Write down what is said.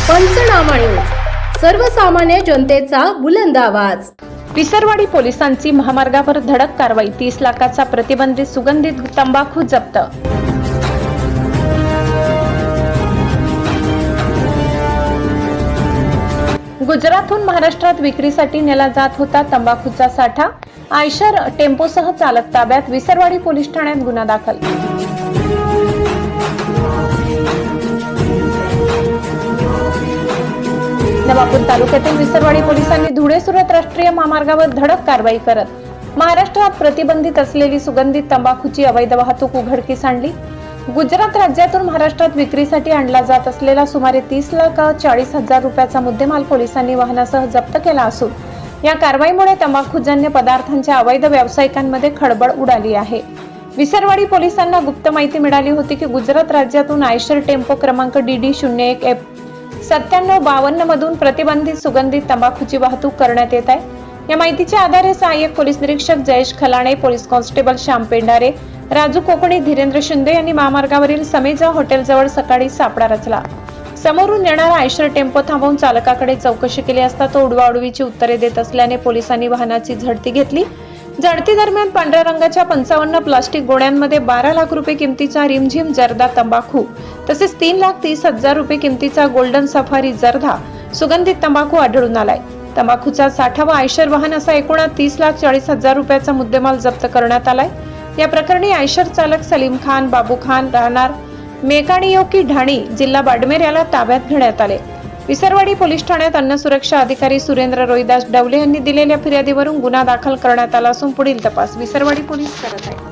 पंचनामा न्यूज, सर्वसामान्य जनतेचा बुलंद आवाज। विसरवाडी पोलिसांची महामार्गावर धडक कारवाई, 30 लाखाचा प्रतिबंधित सुगंधित तंबाखू जप्त। गुजरातहून महाराष्ट्रात विक्रीसाठी नेला जात होता तंबाखूचा साठा, आयशर टेम्पोसह चालक ताब्यात, विसरवाडी पोलीस ठाण्यात गुन्हा दाखल। नवापूर तालुक्यातील विसरवाडी पोलिसांनी धुळे सुरत राष्ट्रीय महामार्गावर धडक कारवाई करत महाराष्ट्रात प्रतिबंधित असलेली सुगंधित तंबाखूची अवैध वाहतूक उघडकीस आणली। गुजरात राज्यातून महाराष्ट्रात विक्रीसाठी आणला जात असलेला सुमारे 30,40,000 रुपयाचा मुद्देमाल पोलिसांनी वाहनासह जप्त केला असून या कारवाईमुळे तंबाखूजन्य पदार्थांच्या अवैध व्यावसायिकांमध्ये खळबळ उडाली आहे। विसरवाडी पोलिसांना गुप्त माहिती मिळाली होती की गुजरात राज्यातून आयशर टेम्पो क्रमांक DD01F 9752 मधून प्रतिबंधित सुगंधित तंबाखूची वाहतूक करण्यात येत आहे। या माहितीच्या आधारे सहाय्यक पोलीस निरीक्षक जयेश खलाणे, पोलीस कॉन्स्टेबल श्याम पेंढारे, राजू कोकणी, धीरेंद्र शिंदे यांनी महामार्गावरील समेजा हॉटेलजवळ सकाळी सापळा रचला। समोरून येणारा आयशर टेम्पो थांबवून चालकाकडे चौकशी केली असता तो उडवाउडवीची उत्तरे देत असल्याने पोलिसांनी वाहनाची झडती घेतली। झडती दरम्यान पांढऱ्या रंगाच्या 55 प्लास्टिक गोण्यांमध्ये 12 लाख रुपये किमतीचा रिमझिम जर्दा तंबाखू तसेच 3,30,000 रुपये किमतीचा गोल्डन सफारी जर्दा सुगंधित तंबाखू आढळून आलाय। तंबाखूचा साठा व आयशर वाहन असा एकूण 30,40,000 रुपयाचा मुद्देमाल जप्त करण्यात आलाय। या प्रकरणी आयशर चालक सलीम खान, बाबू खान राहणार मेकाणियोकी ढाणी, जिल्हा बाडमेर याला ताब्यात घेण्यात आले। विसरवाडी पोलीस ठाण्यात अन्न सुरक्षा अधिकारी सुरेंद्र रोहिदास डवले यांनी दिलेल्या फिर्यादीवरून गुन्हा दाखल करण्यात आला असून पुढील तपास विसरवाडी पोलीस करत आहेत।